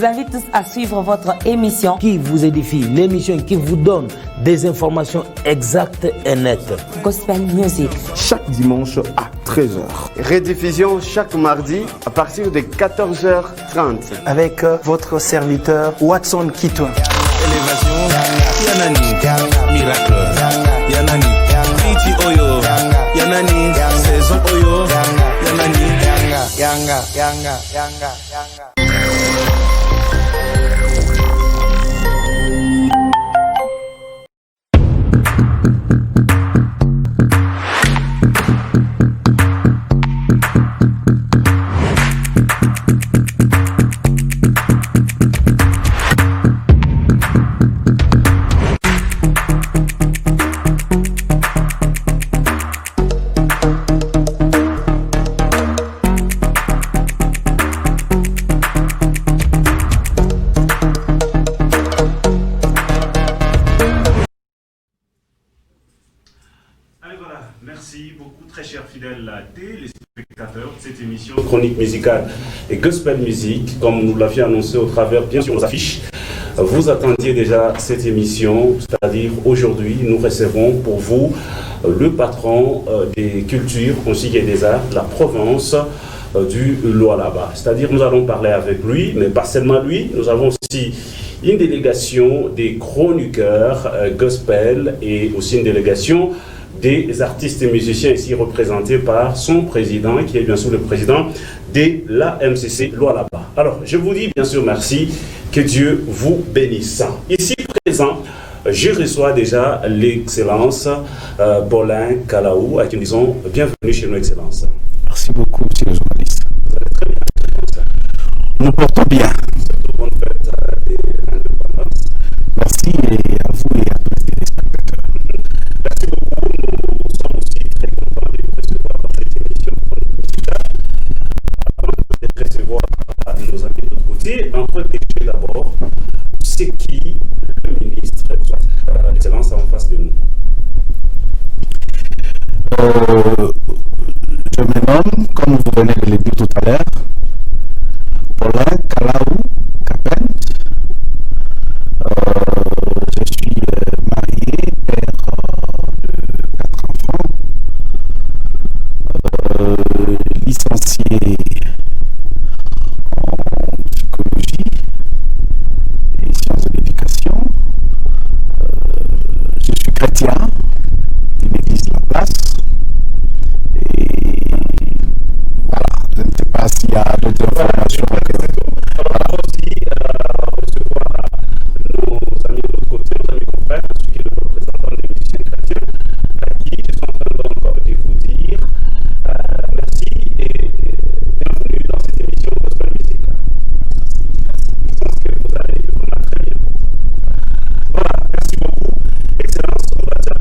vous invite tous à suivre votre émission qui vous édifie, l'émission qui vous donne des informations exactes et nettes. Gospel Music. Chaque dimanche à 13h. Rediffusion chaque mardi à partir de 14h30. Avec votre serviteur Watson Kitwa. Élévation, Yanani, Miracle, Yanani, Pretty Oyo, Yanani, Saison Oyo, Yanani, Yanga. Merci beaucoup, très chers fidèles téléspectateurs de cette émission Chronique musicale et Gospel Music. Comme nous l'avions annoncé au travers, bien sûr, nos affiches, vous attendiez déjà cette émission, c'est-à-dire aujourd'hui, nous recevons pour vous le patron des cultures, musique et des arts, la province du Lualaba. C'est-à-dire, nous allons parler avec lui, mais pas seulement lui, nous avons aussi une délégation des chroniqueurs gospel et aussi une délégation des artistes et musiciens ici représentés par son président, qui est bien sûr le président de la MCC Lualaba. Alors, je vous dis bien sûr merci, que Dieu vous bénisse. Ici présent, je reçois déjà l'excellence Paulin Kalaou, à qui nous disons bienvenue chez nous, excellence. Merci beaucoup, monsieur le journaliste. Vous allez très bien. Nous portons bien. Bonne fête des indépendances. Merci et à vous et à tous les téléspectateurs. Merci beaucoup. Nous sommes aussi très contents de vous recevoir dans cette émission Chronique musicale. Avant de recevoir nos amis de l'autre côté, introduisez d'abord c'est qui le ministre, l'excellence en face de nous. Je me nomme, comme vous venez de le dire tout à l'heure, Paulin Kalaou Kapent. Je suis marié, père de 4 enfants, licencié en psychologie et sciences de l'éducation. Je suis chrétien de l'église de la Place. Et voilà, je ne sais pas s'il y a d'autres informations. On va aussi recevoir nos amis de l'autre côté, nos amis confrères, celui qui est le représentant des musiciens chrétiens, à qui je suis en train de vous dire merci et bienvenue dans cette émission Gospel Music. Je pense que vous allez vraiment très bien. Voilà, merci beaucoup. Excellence, on va dire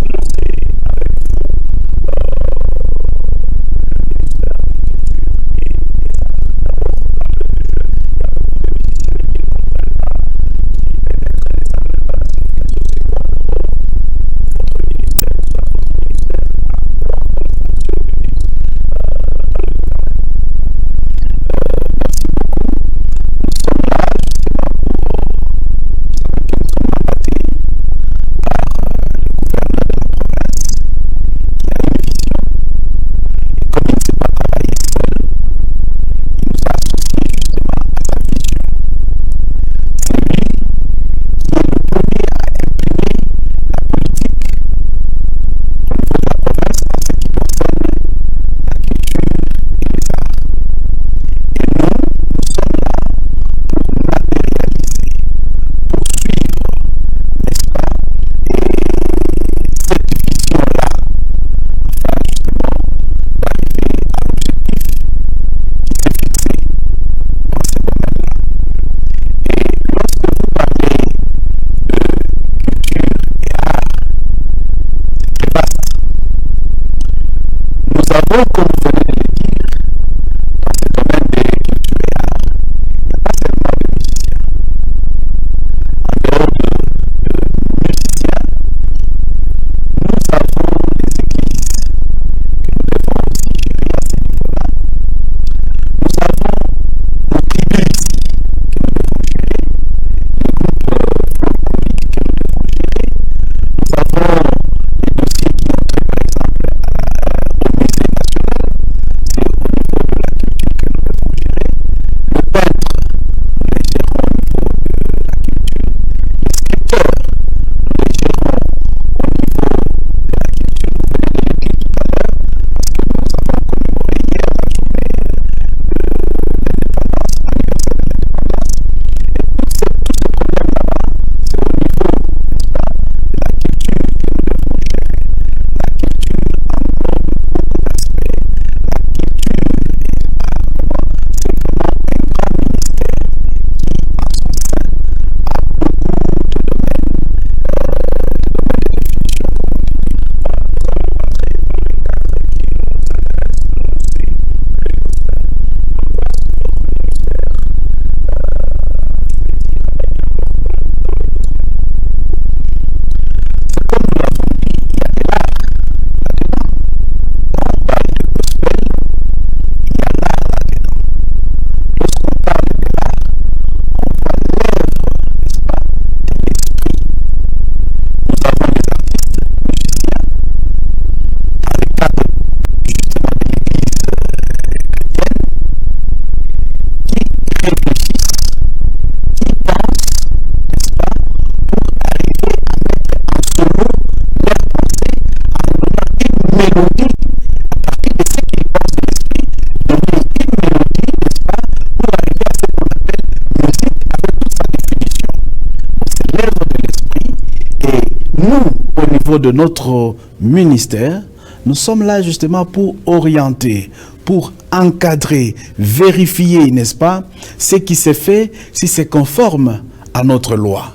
nous, au niveau de notre ministère, nous sommes là justement pour orienter, pour encadrer, vérifier, n'est-ce pas, ce qui s'est fait, si c'est conforme à notre loi.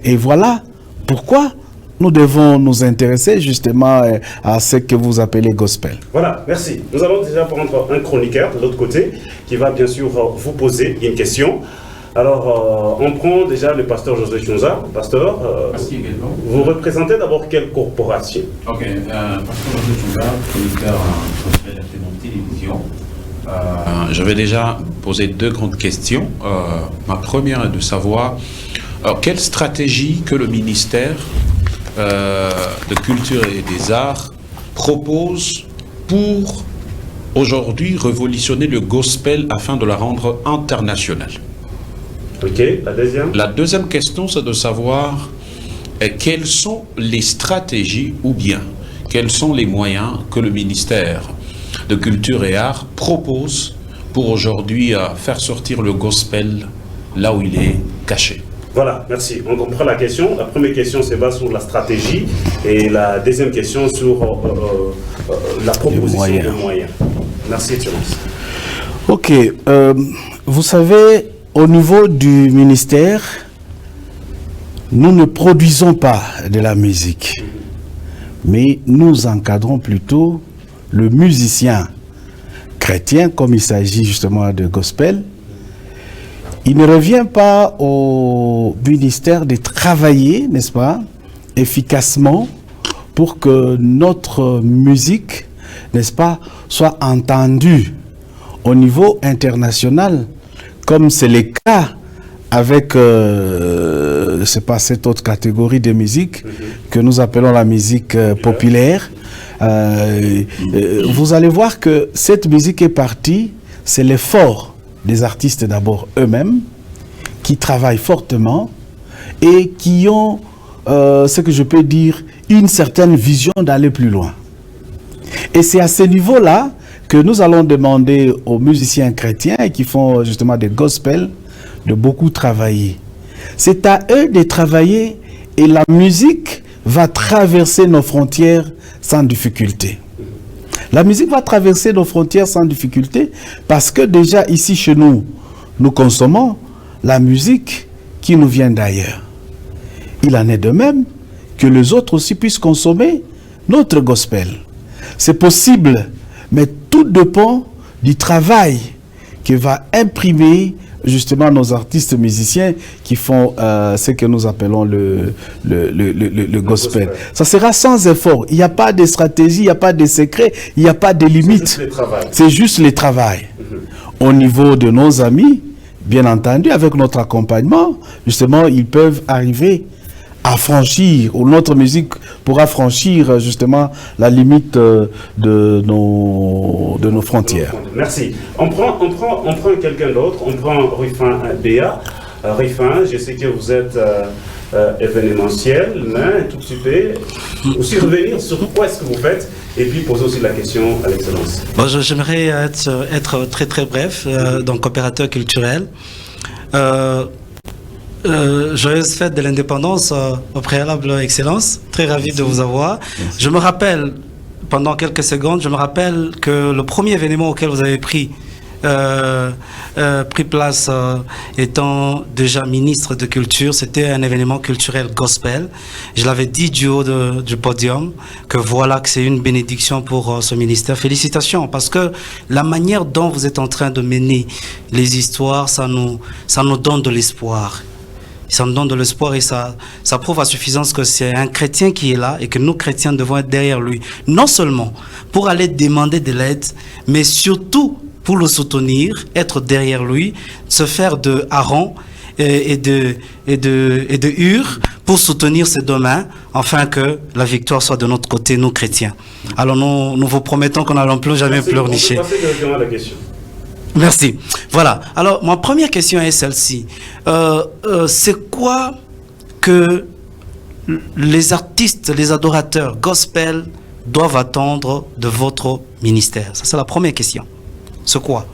Et voilà pourquoi nous devons nous intéresser justement à ce que vous appelez gospel. Voilà, merci. Nous allons déjà prendre un chroniqueur de l'autre côté qui va bien sûr vous poser une question. Alors, on prend déjà le pasteur José Chunza. Pasteur, vous représentez d'abord quelle corporation? Ok, pasteur José Chunza, chroniqueur gospel à télévision. Je vais déjà poser deux grandes questions. Ma première est de savoir quelle stratégie que le ministère de Culture et des Arts propose pour aujourd'hui révolutionner le gospel afin de la rendre internationale. Ok, la deuxième? La deuxième question, c'est de savoir quelles sont les stratégies ou bien quels sont les moyens que le ministère de Culture et Arts propose pour aujourd'hui faire sortir le gospel là où il est caché. Voilà, merci. On comprend la question. La première question se base sur la stratégie et la deuxième question sur la proposition des moyens. Merci, Thérèse. Ok, vous savez, au niveau du ministère, nous ne produisons pas de la musique, mais nous encadrons plutôt le musicien chrétien, comme il s'agit justement de gospel. Il ne revient pas au ministère de travailler, n'est-ce pas, efficacement pour que notre musique, n'est-ce pas, soit entendue au niveau international, comme c'est le cas avec c'est pas cette autre catégorie de musique que nous appelons la musique populaire. Vous allez voir que cette musique est partie, c'est l'effort des artistes d'abord eux-mêmes, qui travaillent fortement et qui ont, ce que je peux dire, une certaine vision d'aller plus loin. Et c'est à ce niveau-là que nous allons demander aux musiciens chrétiens qui font justement des gospels de beaucoup travailler. C'est à eux de travailler et la musique va traverser nos frontières sans difficulté. La musique va traverser nos frontières sans difficulté parce que déjà ici chez nous, nous consommons la musique qui nous vient d'ailleurs. Il en est de même que les autres aussi puissent consommer notre gospel. C'est possible, mais tout dépend du travail que va imprimer justement nos artistes musiciens qui font ce que nous appelons le gospel. Ça sera sans effort. Il n'y a pas de stratégie, il n'y a pas de secret, il n'y a pas de limite. C'est juste le travail. Au niveau de nos amis, bien entendu, avec notre accompagnement, justement, ils peuvent arriver à franchir, ou notre musique pourra franchir justement la limite de nos frontières. Merci. On prend quelqu'un d'autre, on prend Rufin Béa. Rufin, je sais que vous êtes événementiel, mais un tout petit peu, aussi revenir sur quoi est-ce que vous faites, et puis poser aussi la question à l'excellence. Bon, j'aimerais être très très bref, donc opérateur culturel. Joyeuse fête de l'indépendance au préalable, Excellence. Très ravi de vous avoir. Je me rappelle, pendant quelques secondes, que le premier événement auquel vous avez pris place étant déjà ministre de Culture, c'était un événement culturel gospel. Je l'avais dit du haut du podium que voilà que c'est une bénédiction pour ce ministère. Félicitations, parce que la manière dont vous êtes en train de mener les histoires, ça nous donne de l'espoir. Ça nous donne de l'espoir et ça prouve à suffisance que c'est un chrétien qui est là et que nous, chrétiens, devons être derrière lui. Non seulement pour aller demander de l'aide, mais surtout pour le soutenir, être derrière lui, se faire de Aaron et de Hur pour soutenir ces deux mains, afin que la victoire soit de notre côté, nous, chrétiens. Alors nous vous promettons qu'on n'allons plus jamais pleurnicher. Passer à la question. Merci. Voilà. Alors, ma première question est celle-ci. C'est quoi que les artistes, les adorateurs gospel doivent attendre de votre ministère? Ça, c'est la première question. C'est quoi?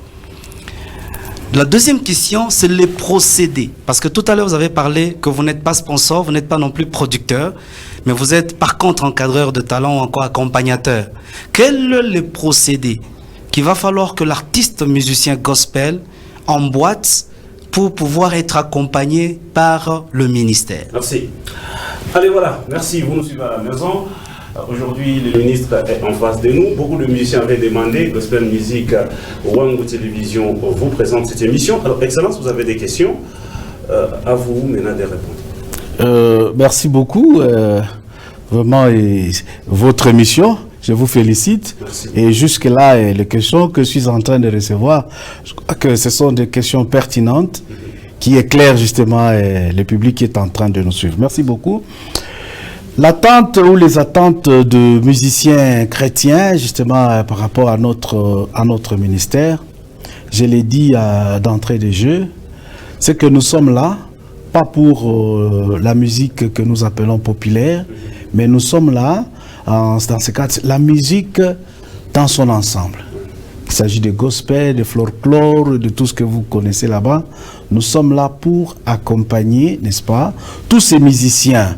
La deuxième question, c'est les procédés. Parce que tout à l'heure, vous avez parlé que vous n'êtes pas sponsor, vous n'êtes pas non plus producteur, mais vous êtes par contre encadreur de talent ou encore accompagnateur. Quels sont les procédés qu'il va falloir que l'artiste musicien gospel emboîte pour pouvoir être accompagné par le ministère? Merci. Allez, voilà, merci. Vous nous suivez à la maison. Aujourd'hui, le ministre est en face de nous. Beaucoup de musiciens avaient demandé. Gospel Music, Wangu Télévision vous présente cette émission. Alors, Excellence, vous avez des questions. À vous maintenant de répondre. Merci beaucoup. Vraiment, votre émission, je vous félicite. Merci. Et jusque-là, les questions que je suis en train de recevoir, je crois que ce sont des questions pertinentes qui éclairent justement le public qui est en train de nous suivre. Merci beaucoup. L'attente ou les attentes de musiciens chrétiens, justement, par rapport à notre ministère, je l'ai dit d'entrée de jeu, c'est que nous sommes là, pas pour la musique que nous appelons populaire, mais nous sommes là, dans ce cas, la musique dans son ensemble. Il s'agit de gospel, de folklore, de tout ce que vous connaissez là-bas. Nous sommes là pour accompagner, n'est-ce pas, tous ces musiciens,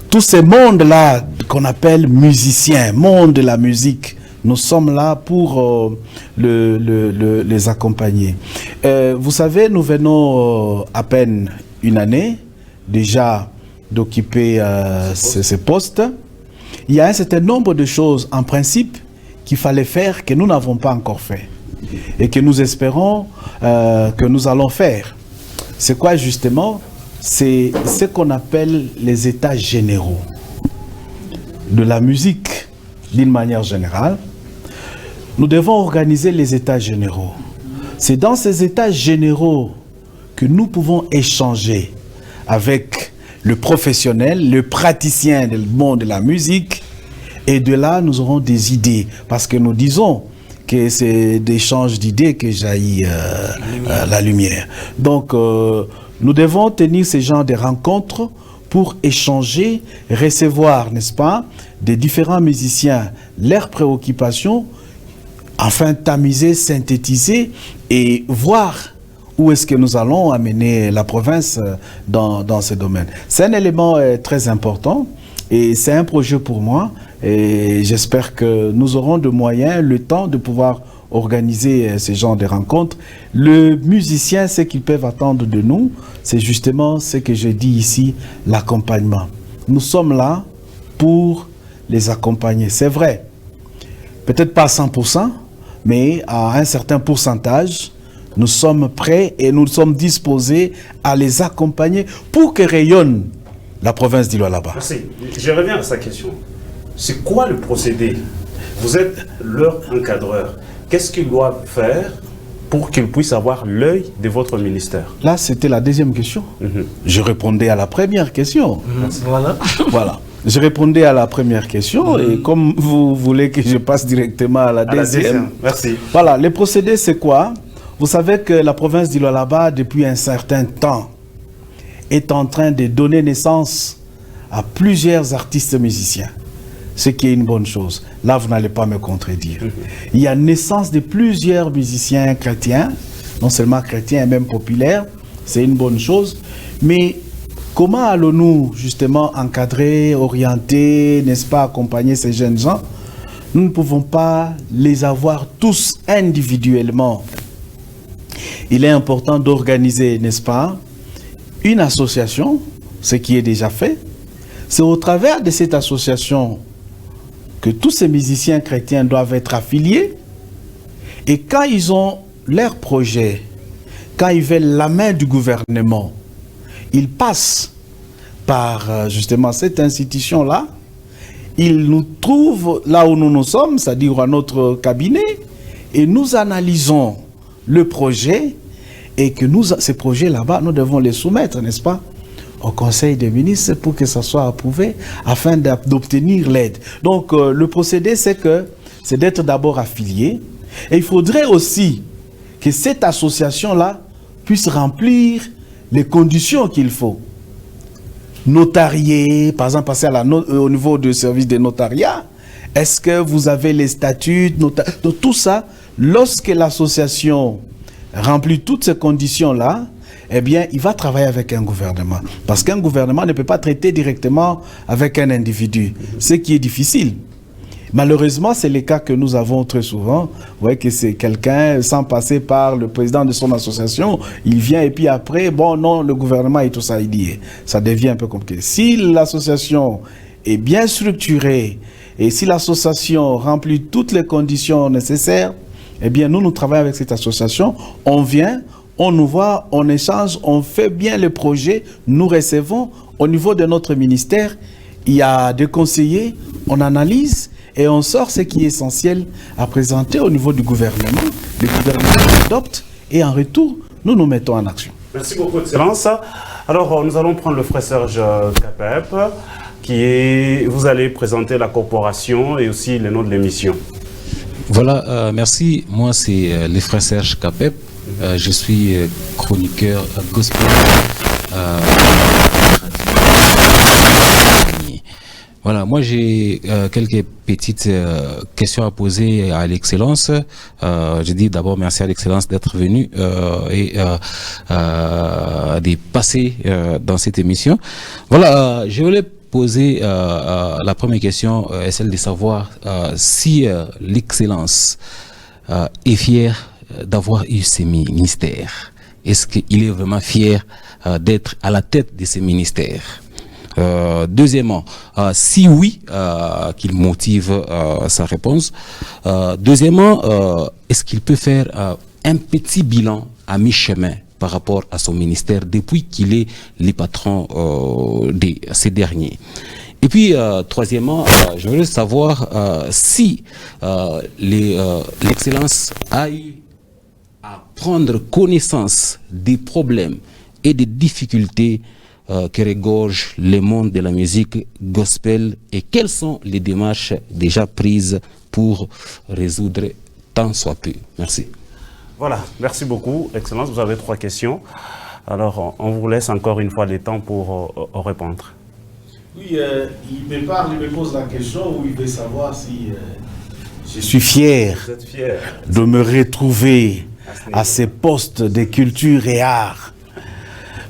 tous ces mondes-là qu'on appelle musiciens, monde de la musique. Nous sommes là pour les accompagner. Vous savez, nous venons à peine une année déjà d'occuper ces postes. Il y a un certain nombre de choses, en principe, qu'il fallait faire, que nous n'avons pas encore fait. Et que nous espérons que nous allons faire. C'est quoi justement? C'est ce qu'on appelle les états généraux de la musique d'une manière générale. Nous devons organiser les états généraux. C'est dans ces états généraux que nous pouvons échanger avec le professionnel, le praticien du monde de la musique, et de là nous aurons des idées, parce que nous disons que c'est d'échange d'idées que jaillit la lumière. Donc nous devons tenir ce genre de rencontres pour échanger, recevoir, n'est-ce pas, des différents musiciens, leurs préoccupations, afin de tamiser, synthétiser et voir où est-ce que nous allons amener la province dans ce domaine. C'est un élément très important et c'est un projet pour moi et j'espère que nous aurons de moyens, le temps de pouvoir organiser ce genre de rencontres. Le musicien, ce qu'ils peuvent attendre de nous, c'est justement ce que je dis ici, l'accompagnement. Nous sommes là pour les accompagner. C'est vrai, peut-être pas à 100%, mais à un certain pourcentage, nous sommes prêts et nous sommes disposés à les accompagner pour que rayonne la province d'Ilo-Alaba. Merci. Je reviens à sa question. C'est quoi le procédé? Vous êtes leur encadreur. Qu'est-ce qu'ils doivent faire pour qu'ils puissent avoir l'œil de votre ministère? Là, c'était la deuxième question. Je répondais à la première question. Voilà. Voilà. Je répondais à la première question et comme vous voulez que je passe directement à la deuxième. Merci. Voilà, le procédé, c'est quoi? Vous savez que la province d'Ilo-Alaba, depuis un certain temps, est en train de donner naissance à plusieurs artistes musiciens. Ce qui est une bonne chose. Là, vous n'allez pas me contredire. Il y a naissance de plusieurs musiciens chrétiens, non seulement chrétiens et même populaires. C'est une bonne chose. Mais comment allons-nous justement encadrer, orienter, n'est-ce pas, accompagner ces jeunes gens? Nous ne pouvons pas les avoir tous individuellement. Il est important d'organiser, n'est-ce pas, une association, ce qui est déjà fait. C'est au travers de cette association que tous ces musiciens chrétiens doivent être affiliés. Et quand ils ont leur projet, quand ils veulent la main du gouvernement, ils passent par justement cette institution-là. Ils nous trouvent là où nous sommes, c'est-à-dire à notre cabinet, et nous analysons le projet et que ces projets là-bas, nous devons les soumettre, n'est-ce pas, au Conseil des ministres pour que ça soit approuvé afin d'obtenir l'aide. Donc le procédé, c'est d'être d'abord affilié et il faudrait aussi que cette association-là puisse remplir les conditions qu'il faut. Notarier, par exemple, passer au niveau du service des notariats. Est-ce que vous avez les statuts, donc tout ça, lorsque l'association remplit toutes ces conditions-là, eh bien, il va travailler avec un gouvernement. Parce qu'un gouvernement ne peut pas traiter directement avec un individu, ce qui est difficile. Malheureusement, c'est le cas que nous avons très souvent. Vous voyez que c'est quelqu'un, sans passer par le président de son association, il vient et puis après, bon, non, le gouvernement et tout ça, il dit, ça devient un peu compliqué. Si l'association est bien structurée et si l'association remplit toutes les conditions nécessaires, eh bien, nous travaillons avec cette association, on vient, on nous voit, on échange, on fait bien les projets, nous recevons. Au niveau de notre ministère, il y a des conseillers, on analyse et on sort ce qui est essentiel à présenter au niveau du gouvernement. Le gouvernement adopte et en retour, nous nous mettons en action. Merci beaucoup, Excellence. Alors, nous allons prendre le frère Serge Capep, vous allez présenter la corporation et aussi le nom de l'émission. Voilà, merci. Moi, c'est le frère Serge Capep. Je suis chroniqueur gospel. Voilà, moi j'ai quelques petites questions à poser à l'Excellence. Je dis d'abord merci à l'Excellence d'être venu et de passer dans cette émission. Voilà, je voulais poser la première question est celle de savoir si l'Excellence est fier d'avoir eu ces ministères. Est-ce qu'il est vraiment fier d'être à la tête de ces ministères? Deuxièmement, si oui, qu'il motive sa réponse. Deuxièmement, est-ce qu'il peut faire un petit bilan à mi-chemin par rapport à son ministère depuis qu'il est le patron de ces derniers? Et puis, troisièmement, je voulais savoir si l'Excellence a eu à prendre connaissance des problèmes et des difficultés que regorge le monde de la musique gospel et quelles sont les démarches déjà prises pour résoudre tant soit peu. Merci. Voilà, merci beaucoup. Excellence, vous avez 3 questions. Alors, on vous laisse encore une fois le temps pour répondre. Oui, il me parle, il me pose la question où il veut savoir si je suis fier de me retrouver à ces postes de culture et art.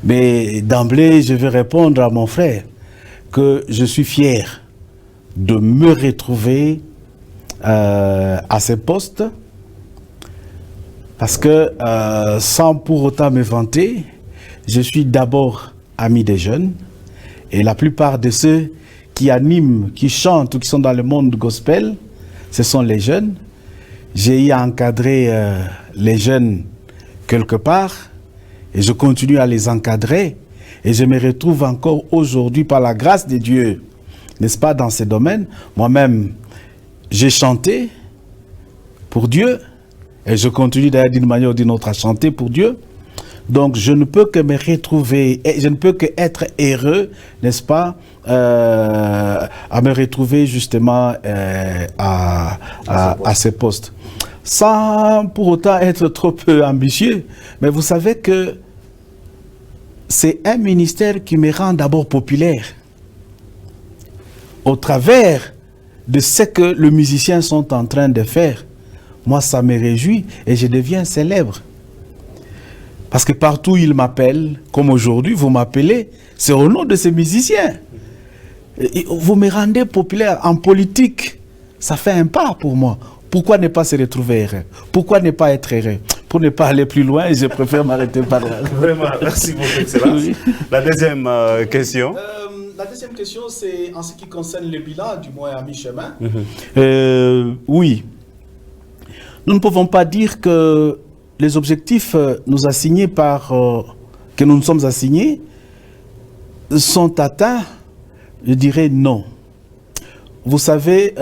Mais d'emblée, je vais répondre à mon frère que je suis fier de me retrouver à ces postes parce que sans pour autant me vanter, je suis d'abord ami des jeunes et la plupart de ceux qui animent, qui chantent ou qui sont dans le monde gospel, ce sont les jeunes. J'ai eu à encadrer les jeunes quelque part. Et je continue à les encadrer. Et je me retrouve encore aujourd'hui, par la grâce de Dieu, n'est-ce pas, dans ces domaines. Moi-même, j'ai chanté pour Dieu. Et je continue d'ailleurs d'une manière ou d'une autre à chanter pour Dieu. Donc, je ne peux que me retrouver, et je ne peux que être heureux, n'est-ce pas, à me retrouver justement à ces postes. Sans pour autant être trop peu ambitieux. Mais vous savez que c'est un ministère qui me rend d'abord populaire. Au travers de ce que les musiciens sont en train de faire, moi ça me réjouit et je deviens célèbre. Parce que partout où ils m'appellent, comme aujourd'hui vous m'appelez, c'est au nom de ces musiciens. Et vous me rendez populaire en politique, ça fait un pas pour moi. Pourquoi ne pas se retrouver heureux? Pourquoi ne pas être heureux? Pour ne pas aller plus loin, je préfère m'arrêter par là. Vraiment, merci beaucoup, Excellence. Oui. La deuxième question. La deuxième question, c'est en ce qui concerne le bilan, du moins à mi-chemin. Oui. Nous ne pouvons pas dire que les objectifs nous assignés que nous nous sommes assignés sont atteints. Je dirais non. Vous savez,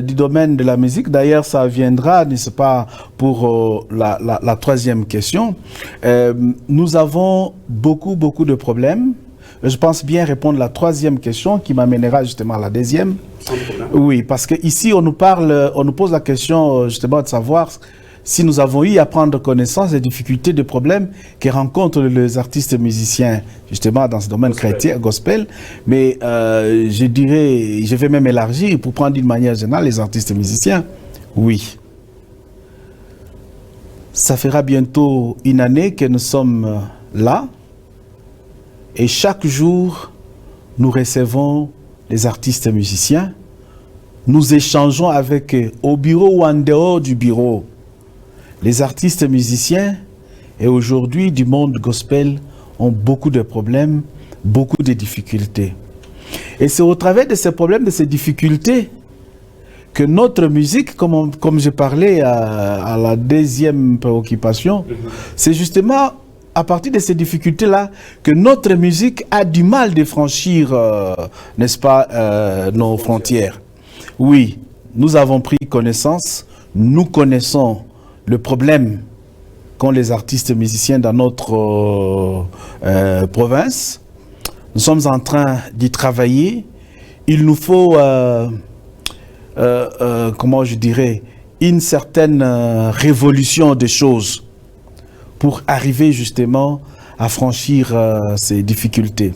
du domaine de la musique, d'ailleurs ça viendra, n'est-ce pas, pour la troisième question. Nous avons beaucoup de problèmes. Je pense bien répondre à la troisième question qui m'amènera justement à la deuxième. Oui, parce qu'ici on nous pose la question justement de savoir si nous avons eu à prendre connaissance des difficultés, des problèmes que rencontrent les artistes musiciens, justement, dans ce domaine chrétien, gospel. Mais je dirais, je vais même élargir pour prendre d'une manière générale les artistes musiciens. Oui. ça fera bientôt une année que nous sommes là. Et chaque jour, nous recevons les artistes musiciens. Nous échangeons avec eux, au bureau ou en dehors du bureau. Les artistes musiciens, et aujourd'hui du monde gospel, ont beaucoup de problèmes, beaucoup de difficultés. Et c'est au travers de ces problèmes, de ces difficultés, que notre musique, comme je parlais à la deuxième préoccupation, c'est justement à partir de ces difficultés-là que notre musique a du mal de franchir, n'est-ce pas, nos frontières. Oui, nous avons pris connaissance, nous connaissons le problème qu'ont les artistes musiciens dans notre province. Nous sommes en train d'y travailler. Il nous faut, comment je dirais, une certaine révolution des choses pour arriver justement à franchir ces difficultés.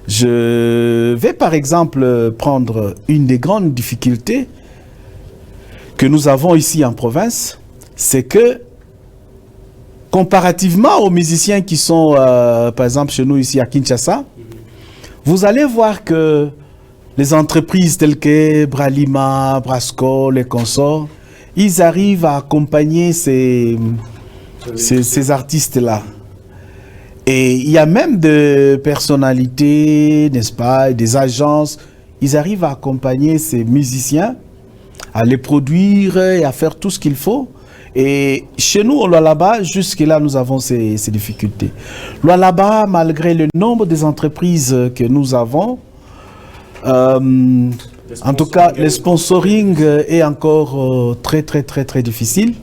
Je vais par exemple prendre une des grandes difficultés que nous avons ici en province, c'est que comparativement aux musiciens qui sont par exemple chez nous ici à Kinshasa, vous allez voir que les entreprises telles que Bralima, Brasco, les consorts, ils arrivent à accompagner ces artistes-là. Et il y a même des personnalités, n'est-ce pas, des agences, ils arrivent à accompagner ces musiciens, à les produire et à faire tout ce qu'il faut. Et chez nous, au Lualaba, jusque-là, nous avons ces difficultés. Lualaba, malgré le nombre des entreprises que nous avons, en tout cas, le sponsoring est encore très difficile.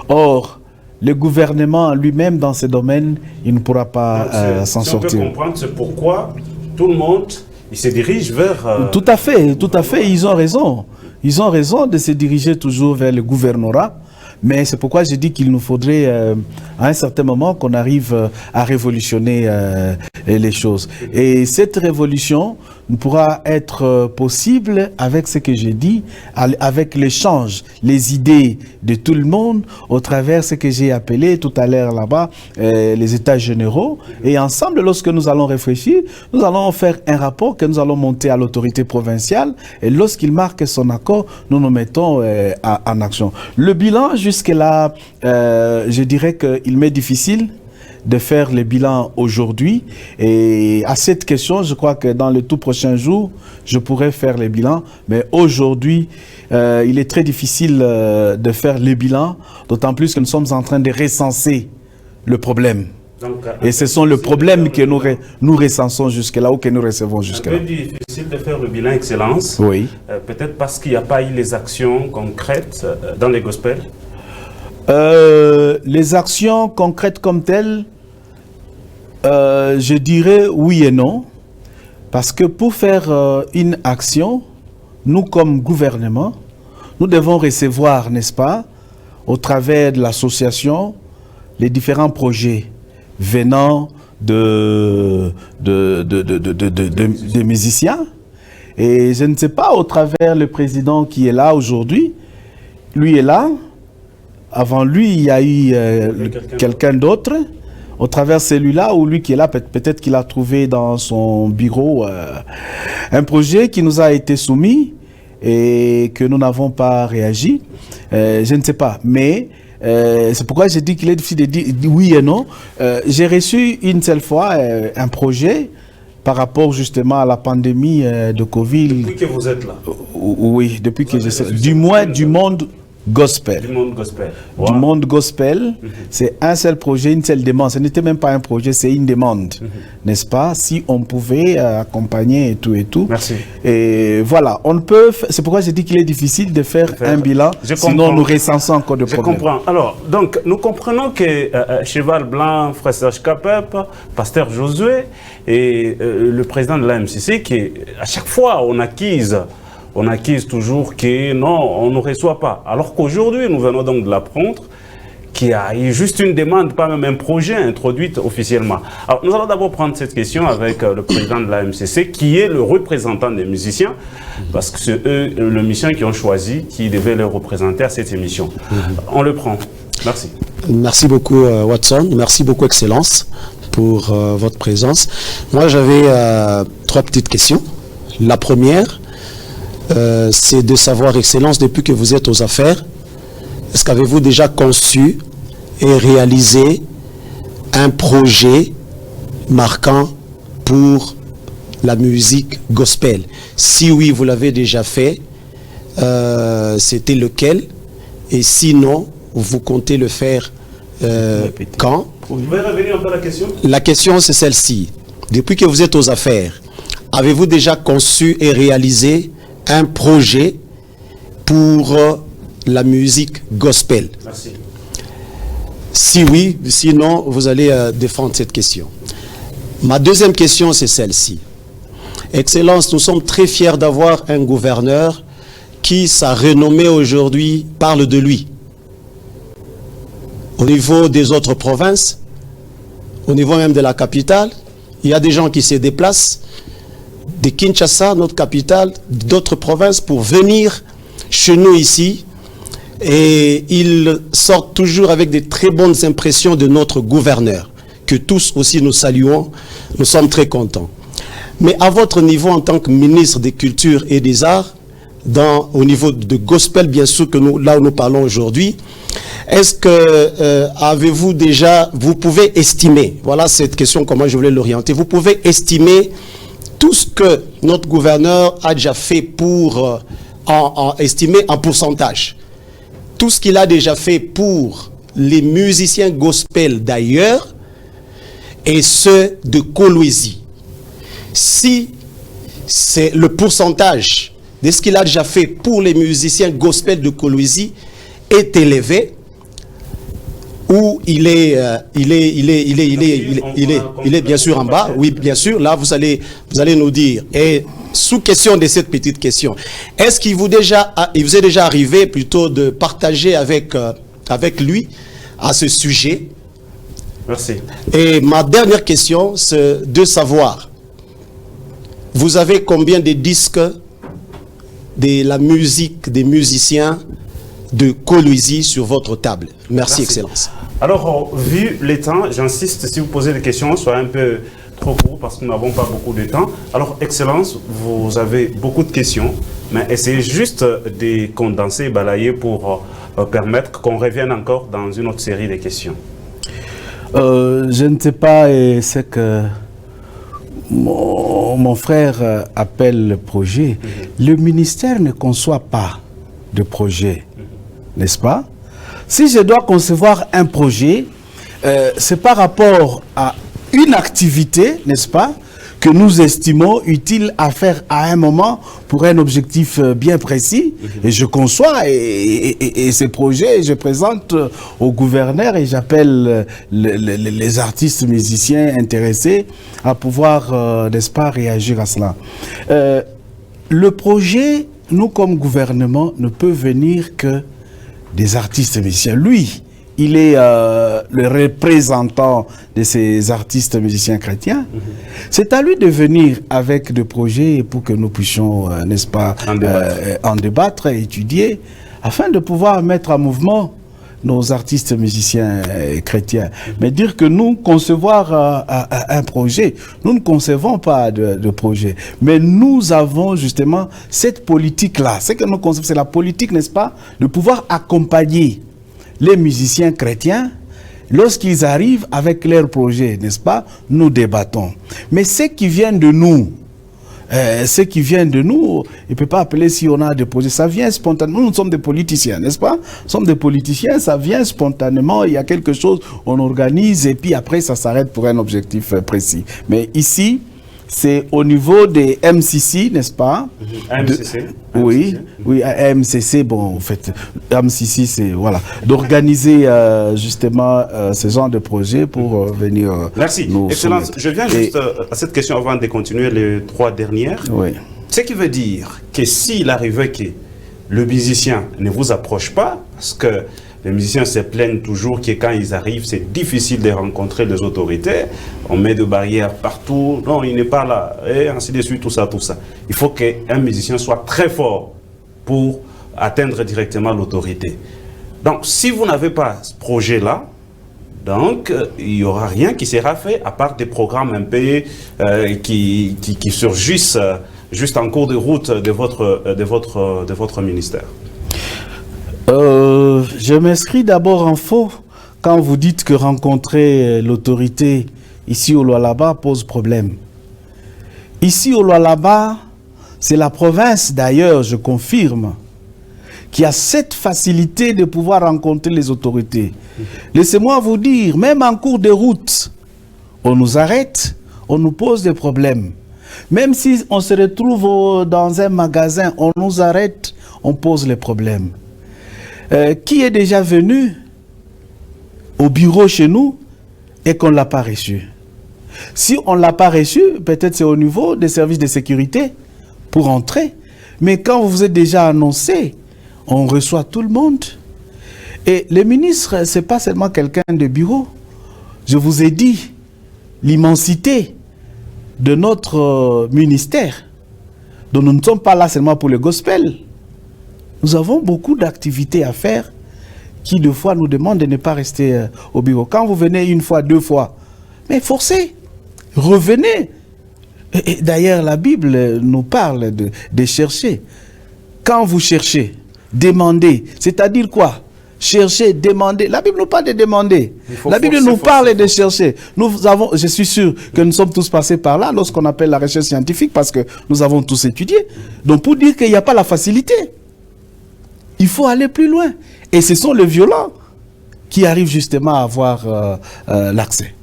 Or, le gouvernement lui-même, dans ces domaines, il ne pourra pas s'en sortir. On peut comprendre, c'est pourquoi tout le monde il se dirige vers... Tout à fait, ils ont raison. Ils ont raison de se diriger toujours vers le gouvernorat. Mais c'est pourquoi je dis qu'il nous faudrait, à un certain moment, qu'on arrive à révolutionner les choses. Et cette révolution ne pourra être possible avec ce que j'ai dit, avec l'échange, les idées de tout le monde, au travers ce que j'ai appelé tout à l'heure là-bas, les états généraux. Et ensemble, lorsque nous allons réfléchir, nous allons faire un rapport que nous allons monter à l'autorité provinciale. Et lorsqu'il marque son accord, nous nous mettons en action. Le bilan, jusque-là, je dirais qu'il m'est difficile de faire le bilan aujourd'hui. Et à cette question, je crois que dans les tout prochains jours, je pourrai faire le bilan. Mais aujourd'hui, il est très difficile de faire le bilan, d'autant plus que nous sommes en train de recenser le problème. Donc, et ce sont les problèmes que nous recensons jusque-là ou que nous recevons jusque-là. C'est un peu difficile de faire le bilan excellence. Oui. Peut-être parce qu'il n'y a pas eu les actions concrètes dans les gospels. Les actions concrètes comme telles, je dirais oui et non. Parce que pour faire une action, nous comme gouvernement, nous devons recevoir, n'est-ce pas, au travers de l'association, les différents projets venant de musiciens. Et je ne sais pas, au travers le président qui est là aujourd'hui, lui est là. Avant lui, il y a eu quelqu'un d'autre. Au travers celui-là, ou lui qui est là, peut-être qu'il a trouvé dans son bureau un projet qui nous a été soumis et que nous n'avons pas réagi. Je ne sais pas, mais c'est pourquoi j'ai dit qu'il est difficile de dire oui et non. J'ai reçu une seule fois un projet par rapport justement à la pandémie de Covid. Depuis que vous êtes là? Oui, depuis que je sais. Du moins du monde gospel. Du monde gospel. Wow. Du monde gospel, c'est un seul projet, une seule demande. Ce n'était même pas un projet, c'est une demande. N'est-ce pas? Si on pouvait accompagner et tout et tout. Merci. Et voilà, on peut. C'est pourquoi j'ai dit qu'il est difficile de faire un bilan. Sinon, nous recensons encore de problèmes. Je comprends. Alors, donc, nous comprenons que Cheval Blanc, Frère Serge Capep, Pasteur Josué et le président de la MCC, qui à chaque fois on accuse toujours que non, on ne reçoit pas. Alors qu'aujourd'hui, nous venons donc de l'apprendre qu'il y a eu juste une demande, pas même un projet introduit officiellement. Alors, nous allons d'abord prendre cette question avec le président de la MCC, qui est le représentant des musiciens, parce que c'est eux, le musicien qui ont choisi, qui devait les représenter à cette émission. On le prend. Merci. Merci beaucoup Watson, merci beaucoup Excellence pour votre présence. Moi j'avais 3 petites questions. La première, c'est de savoir Excellence, depuis que vous êtes aux affaires, est-ce qu'avez-vous déjà conçu et réalisé un projet marquant pour la musique gospel? Si oui, vous l'avez déjà fait, c'était lequel? Et sinon, vous comptez le faire quand? Vous pouvez revenir un peu à la question? La question, c'est celle-ci. Depuis que vous êtes aux affaires, avez-vous déjà conçu et réalisé un projet pour la musique gospel? Merci. Si oui, sinon, vous allez défendre cette question. Ma deuxième question, c'est celle-ci. Excellence, nous sommes très fiers d'avoir un gouverneur qui, sa renommée aujourd'hui, parle de lui. Au niveau des autres provinces, au niveau même de la capitale, il y a des gens qui se déplacent de Kinshasa, notre capitale, d'autres provinces pour venir chez nous ici. Et ils sortent toujours avec de très bonnes impressions de notre gouverneur, que tous aussi nous saluons. Nous sommes très contents. Mais à votre niveau, en tant que ministre des Cultures et des Arts, au niveau de gospel, bien sûr, que là où nous parlons aujourd'hui, est-ce que avez-vous déjà, vous pouvez estimer, voilà cette question, comment je voulais l'orienter, vous pouvez estimer tout ce que notre gouverneur a déjà fait pour estimer en pourcentage, tout ce qu'il a déjà fait pour les musiciens gospel d'ailleurs et ceux de Kolwezi. Si c'est le pourcentage de ce qu'il a déjà fait pour les musiciens gospel de Kolwezi est élevé, ou il est bien sûr en bas, oui bien sûr, là vous allez nous dire. Et sous question de cette petite question, est-ce qu'il vous est déjà arrivé plutôt de partager avec lui à ce sujet? Merci. Et ma dernière question, c'est de savoir, vous avez combien de disques de la musique des musiciens de Kolwezi sur votre table? Merci. Excellence. Alors, vu les temps, j'insiste, si vous posez des questions, soyez un peu trop court parce que nous n'avons pas beaucoup de temps. Alors, Excellence, vous avez beaucoup de questions, mais essayez juste de condenser et balayer pour permettre qu'on revienne encore dans une autre série de questions. Je ne sais pas ce que mon frère appelle le projet. Le ministère ne conçoit pas de projet, n'est-ce pas? Si je dois concevoir un projet, c'est par rapport à une activité, n'est-ce pas, que nous estimons utile à faire à un moment pour un objectif bien précis. Et je conçois et ces projets, je présente au gouverneur et j'appelle les artistes musiciens intéressés à pouvoir, n'est-ce pas, réagir à cela. Le projet, nous comme gouvernement, ne peut venir que des artistes musiciens. Lui, il est le représentant de ces artistes musiciens chrétiens. C'est à lui de venir avec des projets pour que nous puissions, n'est-ce pas, en débattre, étudier, afin de pouvoir mettre en mouvement nos artistes musiciens chrétiens. Mais dire que nous concevoir un projet, nous ne concevons pas de projet. Mais nous avons justement cette politique-là. Ce que nous concevons, c'est la politique, n'est-ce pas, de pouvoir accompagner les musiciens chrétiens, lorsqu'ils arrivent avec leurs projets, n'est-ce pas, nous débattons. Mais ce qui vient de nous, il ne peut pas appeler si on a des projets, ça vient spontanément. Nous sommes des politiciens, n'est-ce pas? Nous sommes des politiciens, ça vient spontanément, il y a quelque chose, on organise et puis après ça s'arrête pour un objectif précis. Mais ici, c'est au niveau des MCC, n'est-ce pas? MCC. Oui, MCC, bon, en fait, MCC, c'est, voilà, d'organiser justement ce genre de projet pour venir Merci. Excellence. Soumettre. Je viens juste à cette question avant de continuer les 3 dernières. Oui. Ce qui veut dire que s'il arrivait que le musicien ne vous approche pas, parce que les musiciens se plaignent toujours que quand ils arrivent, c'est difficile de rencontrer les autorités. On met des barrières partout. Non, il n'est pas là. Et ainsi de suite, tout ça, tout ça. Il faut qu'un musicien soit très fort pour atteindre directement l'autorité. Donc, si vous n'avez pas ce projet-là, donc, il n'y aura rien qui sera fait, à part des programmes un peu qui surgissent juste en cours de route de votre ministère. Je m'inscris d'abord en faux quand vous dites que rencontrer l'autorité ici au Lualaba pose problème. Ici au Lualaba, c'est la province d'ailleurs, je confirme, qui a cette facilité de pouvoir rencontrer les autorités. Laissez-moi vous dire, même en cours de route, on nous arrête, on nous pose des problèmes. Même si on se retrouve dans un magasin, on nous arrête, on pose les problèmes. Qui est déjà venu au bureau chez nous et qu'on ne l'a pas reçu? Si on ne l'a pas reçu, peut-être c'est au niveau des services de sécurité pour entrer. Mais quand vous êtes déjà annoncé, on reçoit tout le monde. Et le ministre, ce n'est pas seulement quelqu'un de bureau. Je vous ai dit l'immensité de notre ministère. Donc nous ne sommes pas là seulement pour le gospel. Nous avons beaucoup d'activités à faire qui, de fois, nous demandent de ne pas rester au bureau. Quand vous venez une fois, deux fois, mais forcez, revenez. Et d'ailleurs, la Bible nous parle de chercher. Quand vous cherchez, demandez. C'est-à-dire quoi? Chercher, demander. La Bible nous parle de demander. La Bible nous parle de chercher. Nous avons, je suis sûr que nous sommes tous passés par là lorsqu'on appelle la recherche scientifique parce que nous avons tous étudié. Donc pour dire qu'il n'y a pas la facilité, il faut aller plus loin. Et ce sont les violents qui arrivent justement à avoir l'accès.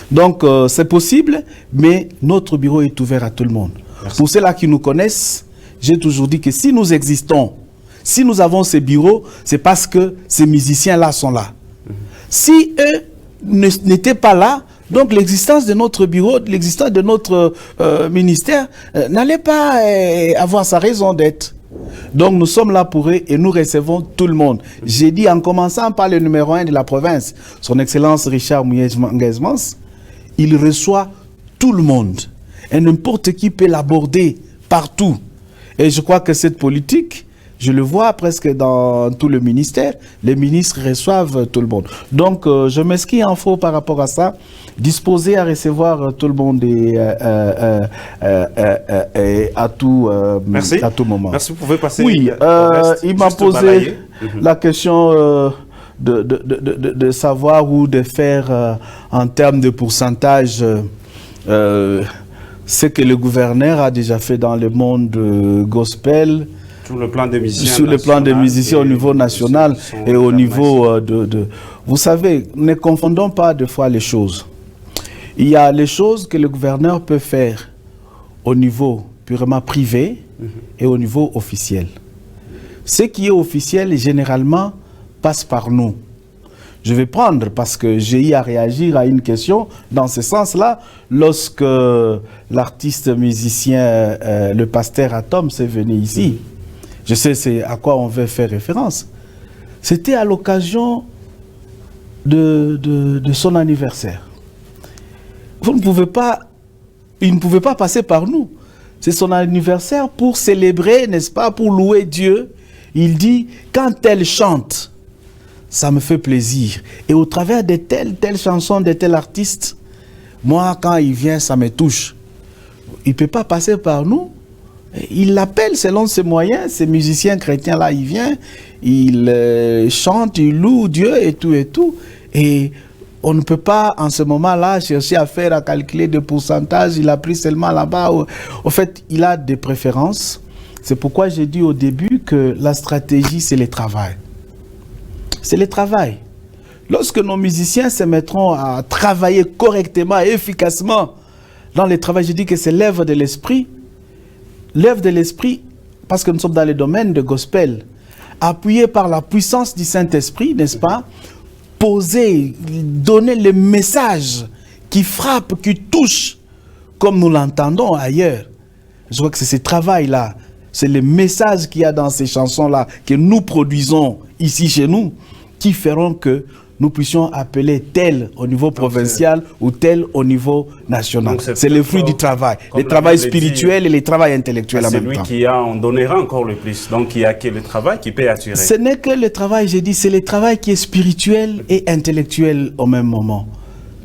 Donc c'est possible, mais notre bureau est ouvert à tout le monde. Merci. Pour ceux-là qui nous connaissent, j'ai toujours dit que si nous existons, si nous avons ces bureaux, c'est parce que ces musiciens-là sont là. Si eux n'étaient pas là, donc l'existence de notre bureau, l'existence de notre ministère n'allait pas avoir sa raison d'être. Donc nous sommes là pour eux et nous recevons tout le monde. J'ai dit en commençant par le numéro 1 de la province, son Excellence Richard Mouyej-Mangezmans, il reçoit tout le monde. Et n'importe qui peut l'aborder partout. Et je crois que cette politique, je le vois presque dans tout le ministère, les ministres reçoivent tout le monde. Donc je m'inscris en faux par rapport à ça, disposé à recevoir tout le monde et à tout moment. Merci, vous pouvez passer. Oui, il m'a posé la question de savoir ou de faire en termes de pourcentage ce que le gouverneur a déjà fait dans le monde gospel. Sur le plan des musiciens. Sur le plan des musiciens au niveau national et au niveau de... Vous savez, ne confondons pas deux fois les choses. Il y a les choses que le gouverneur peut faire au niveau purement privé et au niveau officiel. Ce qui est officiel, généralement, passe par nous. Je vais prendre, parce que j'ai eu à réagir à une question dans ce sens-là, lorsque l'artiste musicien, le pasteur Atom, s'est venu ici. Je sais c'est à quoi on veut faire référence. C'était à l'occasion de son anniversaire. Vous ne pouvez pas, il ne pouvait pas passer par nous. C'est son anniversaire pour célébrer, n'est-ce pas, pour louer Dieu. Il dit, quand elle chante, ça me fait plaisir. Et au travers de telle chanson, de tel artiste, moi, quand il vient, ça me touche. Il ne peut pas passer par nous. Il l'appelle selon ses moyens, ces musiciens chrétiens-là, il vient, il chante, il loue Dieu et tout et tout. Et on ne peut pas, en ce moment-là, chercher à faire, à calculer des pourcentages. Il a pris seulement là-bas. En fait, il a des préférences. C'est pourquoi j'ai dit au début que la stratégie, c'est le travail. C'est le travail. Lorsque nos musiciens se mettront à travailler correctement et efficacement dans le travail, je dis que c'est l'œuvre de l'esprit. L'œuvre de l'esprit, parce que nous sommes dans le domaine de gospel, appuyé par la puissance du Saint-Esprit, n'est-ce pas? Poser, donner le message qui frappe, qui touche, comme nous l'entendons ailleurs. Je crois que c'est ce travail-là, c'est le message qu'il y a dans ces chansons-là, que nous produisons ici chez nous, qui feront que nous puissions appeler tel au niveau provincial ou tel au niveau national. C'est le fruit du travail. Le travail spirituel et le travail intellectuel en même temps. Celui qui a, on donnera encore le plus. Donc il y a que le travail qui peut attirer. Ce n'est que le travail, j'ai dit, c'est le travail qui est spirituel et intellectuel au même moment.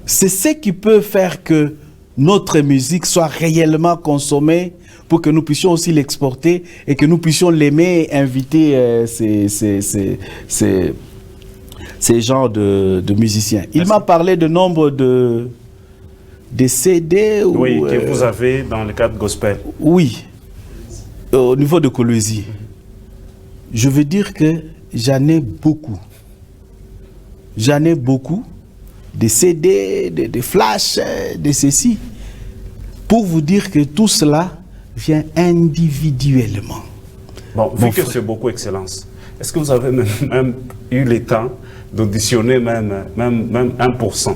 C'est ce qui peut faire que notre musique soit réellement consommée pour que nous puissions aussi l'exporter et que nous puissions l'aimer et inviter ces genres de musiciens. Il m'a parlé de nombre de CD. Oui, que vous avez dans le cadre gospel. Oui, au niveau de Kolwezi. Je veux dire que j'en ai beaucoup. J'en ai beaucoup. Des CD, des flashs, de ceci. Pour vous dire que tout cela vient individuellement. Bon, vu que c'est beaucoup, Excellence, est-ce que vous avez même eu le temps d'auditionner même 1%?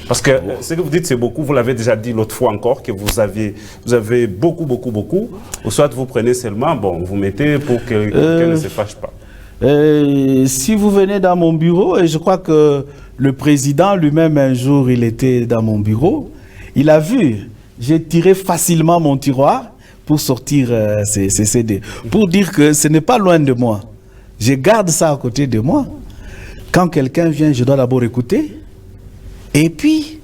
Parce que ce que vous dites, c'est beaucoup, vous l'avez déjà dit l'autre fois encore, que vous avez beaucoup, ou soit vous prenez seulement, bon, vous mettez pour que quelqu'un ne se fâche pas. Si vous venez dans mon bureau, et je crois que le président lui-même, un jour, il était dans mon bureau, il a vu, j'ai tiré facilement mon tiroir pour sortir ces CD. Pour dire que ce n'est pas loin de moi. Je garde ça à côté de moi. Quand quelqu'un vient, je dois d'abord écouter. Et puis,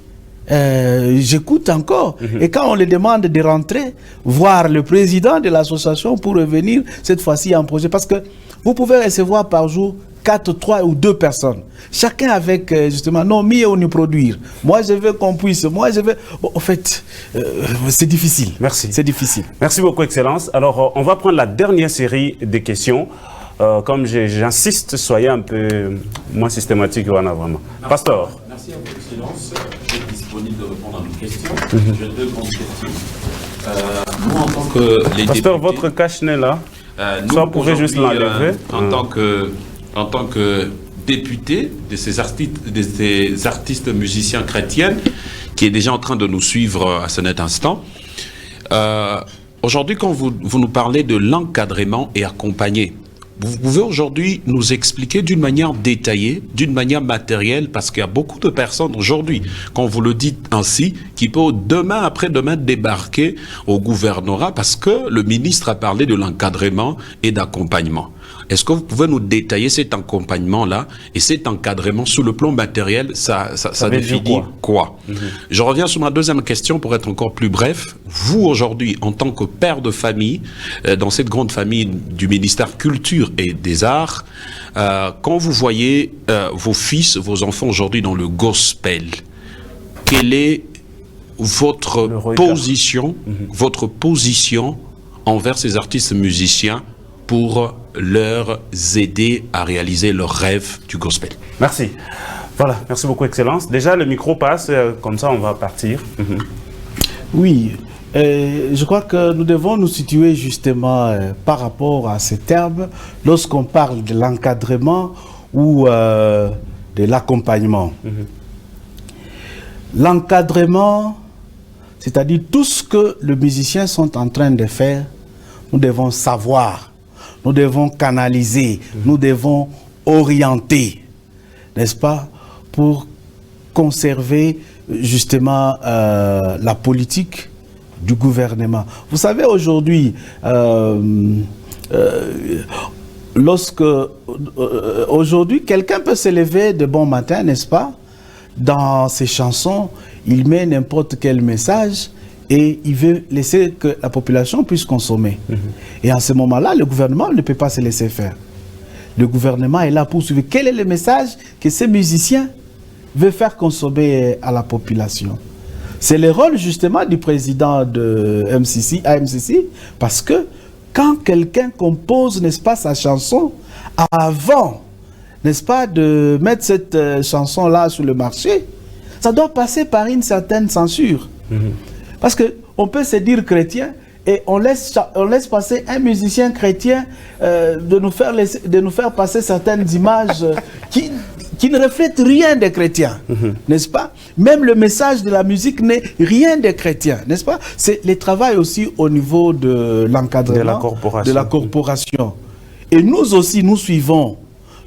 j'écoute encore. Et quand on le demande de rentrer, voir le président de l'association pour revenir, cette fois-ci en projet. Parce que vous pouvez recevoir par jour 4, 3 ou 2 personnes. Chacun avec, justement, non, mieux on nous produire. Moi, je veux qu'on puisse. Moi, je veux... Bon, en fait, c'est difficile. Merci. C'est difficile. Merci beaucoup, Excellence. Alors, on va prendre la dernière série de questions. Comme j'insiste, soyez un peu moins systématique, Wana, vraiment. Merci. Pasteur. Merci à vous, Excellence. Vous êtes disponible de répondre à nos questions. J'ai 2 grandes questions. Nous, en tant que les Pasteur, députés, votre cache-nez là, nous, vous pouvez juste l'enlever. En tant que député de ces artistes musiciens chrétiens, qui est déjà en train de nous suivre à ce net instant, aujourd'hui, quand vous nous parlez de l'encadrement et accompagner, vous pouvez aujourd'hui nous expliquer d'une manière détaillée, d'une manière matérielle, parce qu'il y a beaucoup de personnes aujourd'hui, quand vous le dites ainsi, qui peuvent demain, après-demain, débarquer au gouvernorat parce que le ministre a parlé de l'encadrement et d'accompagnement. Est-ce que vous pouvez nous détailler cet accompagnement-là et cet encadrement sur le plan matériel, ça définit quoi? Je reviens sur ma deuxième question pour être encore plus bref. Vous, aujourd'hui, en tant que père de famille, dans cette grande famille du ministère Culture et des Arts, quand vous voyez vos fils, vos enfants aujourd'hui dans le gospel, quelle est votre position envers ces artistes musiciens pour leur aider à réaliser leur rêve du gospel? Merci. Voilà, merci beaucoup, Excellence. Déjà, le micro passe, comme ça on va partir. Oui, je crois que nous devons nous situer justement par rapport à ces termes lorsqu'on parle de l'encadrement ou de l'accompagnement. L'encadrement, c'est-à-dire tout ce que les musiciens sont en train de faire, nous devons savoir. Nous devons canaliser, nous devons orienter, n'est-ce pas, pour conserver justement la politique du gouvernement. Vous savez, aujourd'hui, aujourd'hui, quelqu'un peut se lever de bon matin, n'est-ce pas, dans ses chansons, il met n'importe quel message, et il veut laisser que la population puisse consommer. Et en ce moment-là, le gouvernement ne peut pas se laisser faire. Le gouvernement est là pour suivre quel est le message que ces musiciens veulent faire consommer à la population. C'est le rôle justement du président de AMCC, parce que quand quelqu'un compose, n'est-ce pas, sa chanson, avant, n'est-ce pas, de mettre cette chanson-là sur le marché, ça doit passer par une certaine censure. Parce qu'on peut se dire chrétien et on laisse passer un musicien chrétien de nous faire passer certaines images qui ne reflètent rien de chrétien, n'est-ce pas? Même le message de la musique n'est rien de chrétien, n'est-ce pas? C'est le travail aussi au niveau de l'encadrement de la corporation. Et nous aussi, nous suivons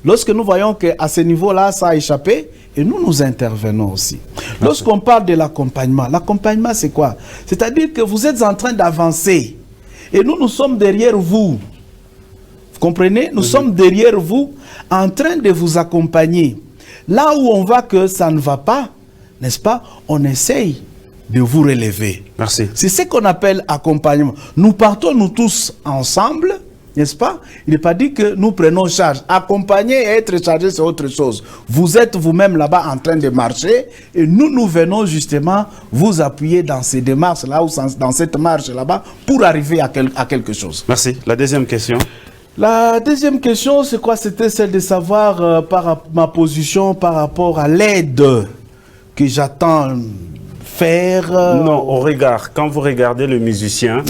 Lorsque nous voyons qu'à ce niveau-là, ça a échappé, et nous intervenons aussi. Lorsqu'on parle de l'accompagnement c'est quoi? C'est-à-dire que vous êtes en train d'avancer et nous sommes derrière vous. Vous comprenez? Nous sommes derrière vous en train de vous accompagner. Là où on voit que ça ne va pas, n'est-ce pas? On essaye de vous relever. Merci. C'est ce qu'on appelle accompagnement. Nous partons, nous tous ensemble, n'est-ce pas? Il n'est pas dit que nous prenons charge. Accompagner et être chargé, c'est autre chose. Vous êtes vous-même là-bas en train de marcher et nous venons justement vous appuyer dans ces démarches-là ou dans cette marche là-bas pour arriver à quelque chose. Merci. La deuxième question. La deuxième question, c'est quoi? C'était celle de savoir ma position par rapport à l'aide que j'attends faire. Non, au regard. Quand vous regardez le musicien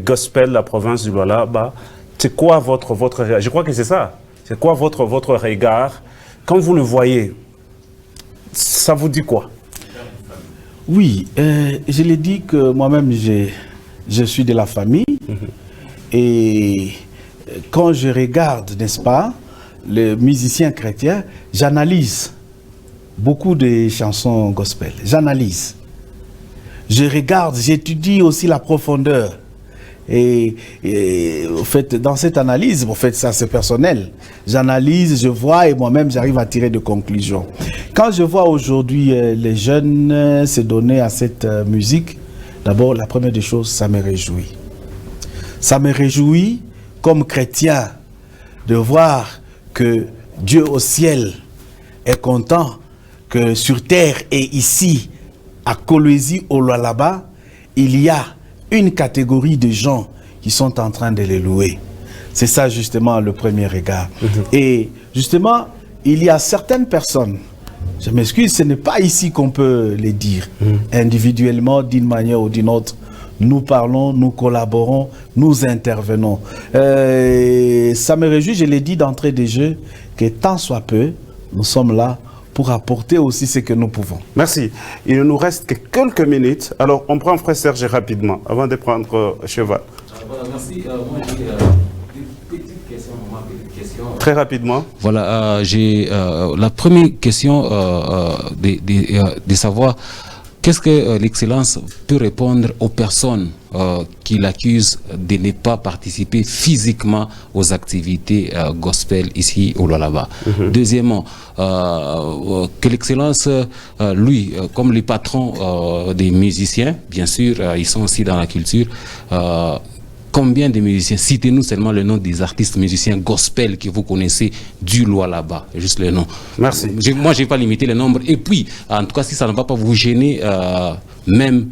gospel, la province du Lualaba, c'est quoi votre je crois que c'est ça. C'est quoi votre regard quand vous le voyez? Ça vous dit quoi? Oui, je l'ai dit que moi-même je suis de la famille et quand je regarde, n'est-ce pas, les musiciens chrétiens, j'analyse beaucoup de chansons gospel. J'analyse. Je regarde, j'étudie aussi la profondeur. Et au fait, dans cette analyse, en fait, ça c'est personnel. J'analyse, je vois et moi-même j'arrive à tirer des conclusions. Quand je vois aujourd'hui les jeunes se donner à cette musique, d'abord la première des choses, ça me réjouit. Ça me réjouit comme chrétien de voir que Dieu au ciel est content que sur terre et ici, à Kolwezi, au Lualaba, il y a une catégorie de gens qui sont en train de les louer. C'est ça justement le premier regard. Et justement, il y a certaines personnes, je m'excuse, ce n'est pas ici qu'on peut les dire, individuellement, d'une manière ou d'une autre. Nous parlons, nous collaborons, nous intervenons. Ça me réjouit, je l'ai dit d'entrée de jeu, que tant soit peu, nous sommes là pour apporter aussi ce que nous pouvons. Merci. Il ne nous reste que quelques minutes. Alors, on prend Frère Serge rapidement, avant de prendre Cheval. Voilà, merci. Moi, j'ai des petites questions, Très rapidement. Voilà, j'ai la première question de savoir qu'est-ce que l'Excellence peut répondre aux personnes qui l'accusent de ne pas participer physiquement aux activités gospel ici au Lualaba. Deuxièmement, que l'Excellence, lui, comme les patrons des musiciens, bien sûr, ils sont aussi dans la culture, combien de musiciens? Citez-nous seulement le nom des artistes musiciens gospel que vous connaissez du Lualaba, juste le nom. Merci. Moi, je ne vais pas limiter le nombre. Et puis, en tout cas, si ça ne va pas vous gêner, même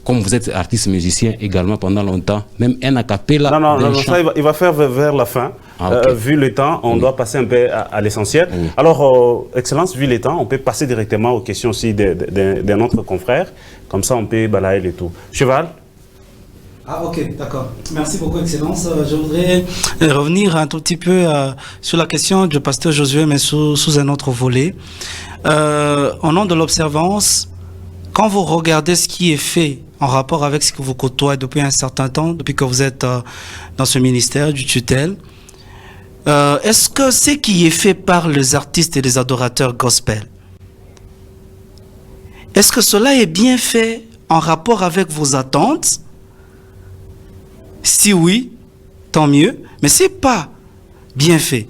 comme vous êtes artiste musicien également pendant longtemps, même un a cappella. Non, ça, il va faire vers la fin. Vu le temps, on doit passer un peu à l'essentiel. Alors, Excellence, vu le temps, on peut passer directement aux questions aussi de notre confrère. Comme ça, on peut balayer le tout. Cheval? Ah ok, d'accord. Merci beaucoup, Excellence. Je voudrais revenir un tout petit peu sur la question du pasteur Josué, mais sous un autre volet. Au nom de l'observance, quand vous regardez ce qui est fait en rapport avec ce que vous côtoyez depuis un certain temps, depuis que vous êtes dans ce ministère du tutelle, est-ce que ce qui est fait par les artistes et les adorateurs gospel, est-ce que cela est bien fait en rapport avec vos attentes? Si oui, tant mieux. Mais si pas bien fait,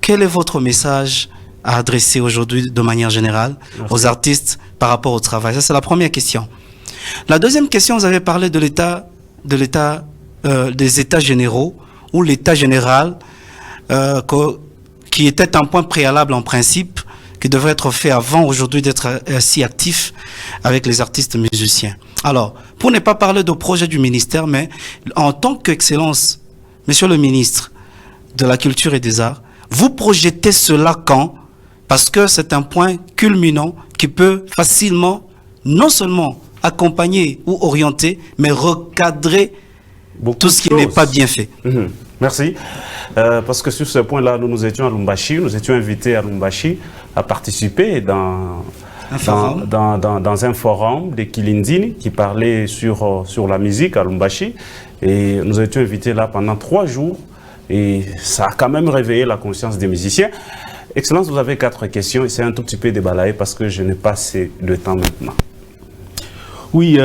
quel est votre message à adresser aujourd'hui de manière générale aux artistes par rapport au travail? Ça, c'est la première question. La deuxième question, vous avez parlé de des états généraux ou l'état général qui était un point préalable en principe qui devrait être fait avant aujourd'hui d'être si actif avec les artistes musiciens. Alors, pour ne pas parler de projet du ministère, mais en tant qu'Excellence, Monsieur le ministre de la Culture et des Arts, vous projetez cela quand? Parce que c'est un point culminant qui peut facilement, non seulement accompagner ou orienter, mais recadrer tout ce qui n'est pas bien fait. Merci. Parce que sur ce point-là, nous étions à Lumbashi, nous étions invités à Lumbashi à participer dans un forum de Kilindini qui parlait sur la musique à Lumbashi. Et nous étions invités là pendant 3 jours. Et ça a quand même réveillé la conscience des musiciens. Excellence, vous avez 4 questions et c'est un tout petit peu débalayé parce que je n'ai pas assez de temps maintenant. Oui,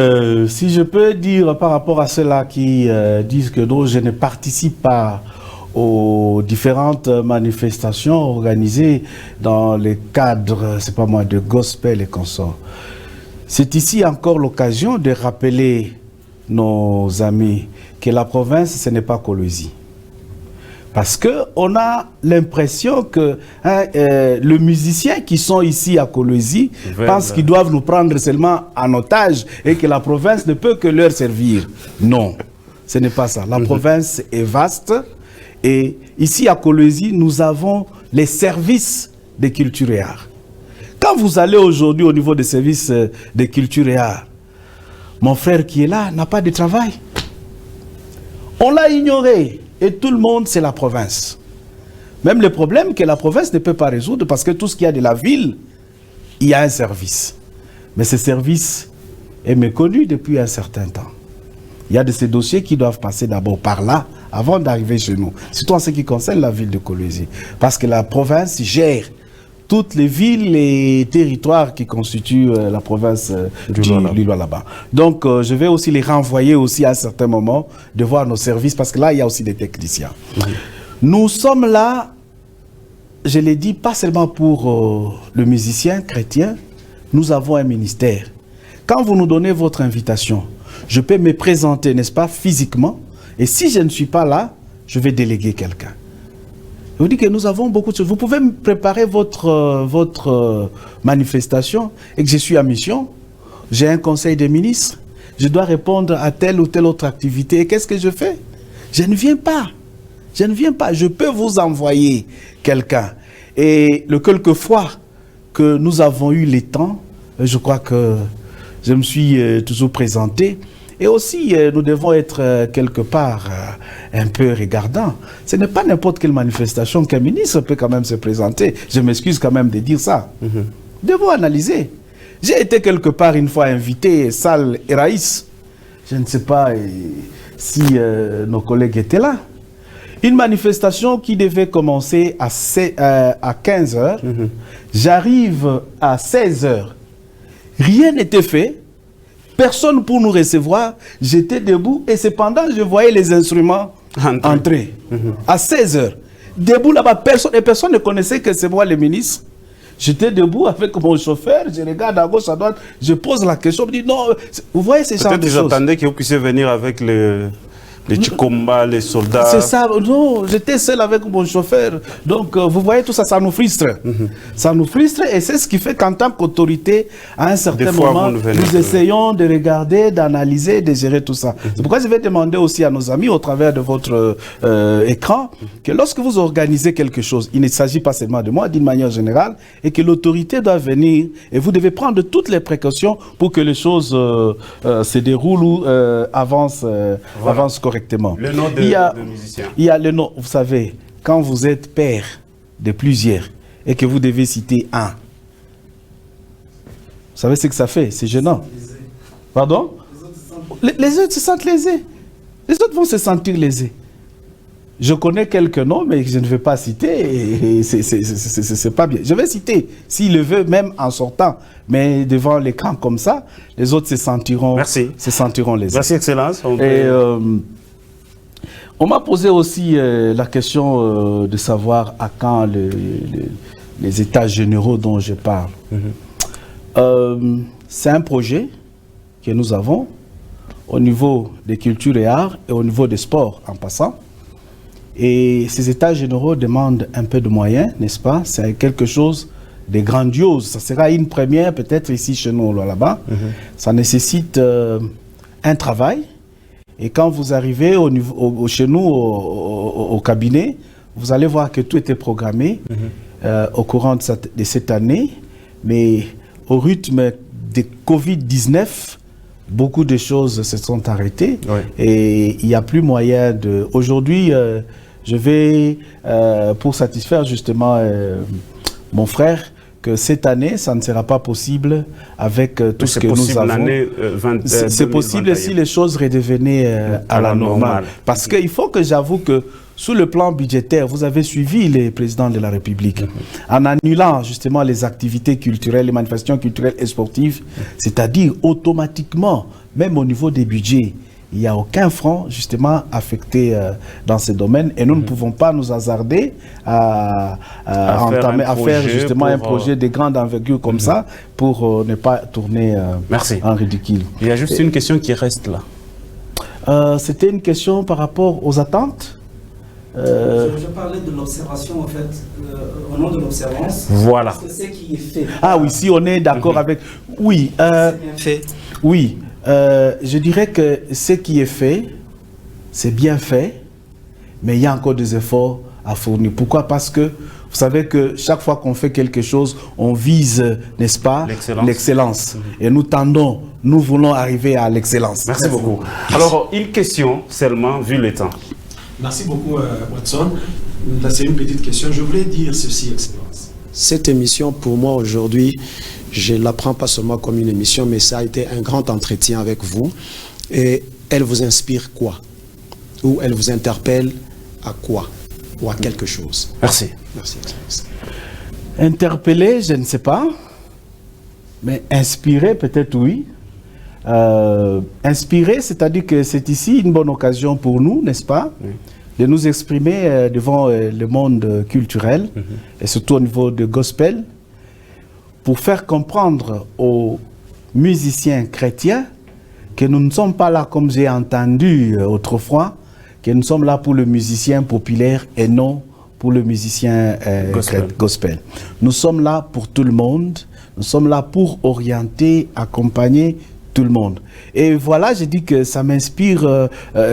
si je peux dire par rapport à ceux-là qui disent que non, je ne participe pas aux différentes manifestations organisées dans le cadre, c'est pas moi, de gospel et consorts. C'est ici encore l'occasion de rappeler nos amis que la province, ce n'est pas Kolwezi. Parce qu'on a l'impression que les musiciens qui sont ici à Kolwezi pensent qu'ils doivent nous prendre seulement en otage et que la province ne peut que leur servir. Non, ce n'est pas ça. La province est vaste et ici à Kolwezi, nous avons les services de culture et art. Quand vous allez aujourd'hui au niveau des services de culture et art, mon frère qui est là n'a pas de travail. On l'a ignoré. Et tout le monde, c'est la province. Même le problème que la province ne peut pas résoudre parce que tout ce qu'il y a de la ville, il y a un service. Mais ce service est méconnu depuis un certain temps. Il y a de ces dossiers qui doivent passer d'abord par là avant d'arriver chez nous. Surtout en ce qui concerne la ville de Kolwezi. Parce que la province gère toutes les villes et territoires qui constituent la province du Lualaba. Donc, je vais aussi les renvoyer aussi à un certain moment de voir nos services, parce que là, il y a aussi des techniciens. Nous sommes là, je l'ai dit, pas seulement pour le musicien chrétien, nous avons un ministère. Quand vous nous donnez votre invitation, je peux me présenter, n'est-ce pas, physiquement, et si je ne suis pas là, je vais déléguer quelqu'un. Je vous dis que nous avons beaucoup de choses. Vous pouvez me préparer votre manifestation et que je suis à mission. J'ai un conseil des ministres. Je dois répondre à telle ou telle autre activité. Et qu'est-ce que je fais? Je ne viens pas. Je ne viens pas. Je peux vous envoyer quelqu'un. Et le quelquefois que nous avons eu les temps, je crois que je me suis toujours présenté. Et aussi, nous devons être quelque part un peu regardants. Ce n'est pas n'importe quelle manifestation qu'un ministre peut quand même se présenter. Je m'excuse quand même de dire ça. Nous devons analyser. J'ai été quelque part une fois invité, Sal et Raïs. Je ne sais pas si nos collègues étaient là. Une manifestation qui devait commencer à 15 h. J'arrive à 16 h. Rien n'était fait. Personne pour nous recevoir. J'étais debout et cependant, je voyais les instruments entrer. À 16 h. Debout là-bas, personne ne connaissait que c'est moi le ministre. J'étais debout avec mon chauffeur, je regarde à gauche, à droite, je pose la question, je me dis non, vous voyez ces genre de choses. Peut-être qu'ils attendaient que vous puissiez venir avec les Chikomba, les soldats. C'est ça, non, j'étais seul avec mon chauffeur. Donc, vous voyez tout ça, ça nous frustre. Ça nous frustre et c'est ce qui fait qu'en tant qu'autorité, à un certain moment, nous essayons de regarder, d'analyser, de gérer tout ça. C'est pourquoi je vais demander aussi à nos amis, au travers de votre écran, que lorsque vous organisez quelque chose, il ne s'agit pas seulement de moi, d'une manière générale, et que l'autorité doit venir, et vous devez prendre toutes les précautions pour que les choses se déroulent ou avancent correctement. Le nom de musicien. Il y a le nom, vous savez, quand vous êtes père de plusieurs et que vous devez citer un, vous savez ce que ça fait? C'est gênant. Pardon? Les autres se sentent lésés. Les autres vont se sentir lésés. Je connais quelques noms, mais je ne vais pas citer, et c'est pas bien. Je vais citer, s'il le veut, même en sortant, mais devant l'écran comme ça, les autres se sentiront lésés. Merci, Excellence. On m'a posé aussi la question de savoir à quand les états généraux dont je parle. C'est un projet que nous avons au niveau des cultures et arts et au niveau des sports en passant. Et ces états généraux demandent un peu de moyens, n'est-ce pas? C'est quelque chose de grandiose. Ça sera une première peut-être ici chez nous, là-bas. Ça nécessite un travail. Et quand vous arrivez chez nous, au cabinet, vous allez voir que tout était programmé au courant de cette année. Mais au rythme de Covid-19, beaucoup de choses se sont arrêtées. Et il n'y a plus moyen de... Aujourd'hui, je vais, pour satisfaire justement mon frère, que cette année, ça ne sera pas possible avec tout ce que nous avons. C'est possible si les choses redevenaient à la normale. Parce qu'il faut que j'avoue que sur le plan budgétaire, vous avez suivi les présidents de la République en annulant justement les activités culturelles, les manifestations culturelles et sportives, c'est-à-dire automatiquement, même au niveau des budgets, il n'y a aucun franc justement affecté dans ce domaine et nous ne pouvons pas nous hasarder à faire justement un projet de grande envergure comme ça pour ne pas tourner en ridicule. Il y a juste une question qui reste là. C'était une question par rapport aux attentes. Je parlais de l'observation, en fait, au nom de l'observance. Voilà. C'est ce qui est fait. Ah oui, si on est d'accord avec... Oui. C'est bien fait. Oui. Je dirais que ce qui est fait, c'est bien fait, mais il y a encore des efforts à fournir. Pourquoi? Parce que vous savez que chaque fois qu'on fait quelque chose, on vise, n'est-ce pas, l'excellence. Et nous tendons, nous voulons arriver à l'excellence. Merci beaucoup. Alors, une question seulement, vu le temps. Merci beaucoup, Watson. C'est une petite question. Je voulais dire ceci, Excellence. Cette émission, pour moi, aujourd'hui, je ne la prends pas seulement comme une émission, mais ça a été un grand entretien avec vous. Et elle vous inspire quoi? Ou elle vous interpelle à quoi? Ou à quelque chose? Merci. Merci, Excellence. Interpeller, je ne sais pas. Mais inspirer, peut-être oui. Inspirer, c'est-à-dire que c'est ici une bonne occasion pour nous, n'est-ce pas, de nous exprimer devant le monde culturel, et surtout au niveau de gospel, pour faire comprendre aux musiciens chrétiens que nous ne sommes pas là, comme j'ai entendu autrefois, que nous sommes là pour le musicien populaire et non pour le musicien gospel. Nous sommes là pour tout le monde, nous sommes là pour orienter, accompagner tout le monde. Et voilà, je dis que ça m'inspire,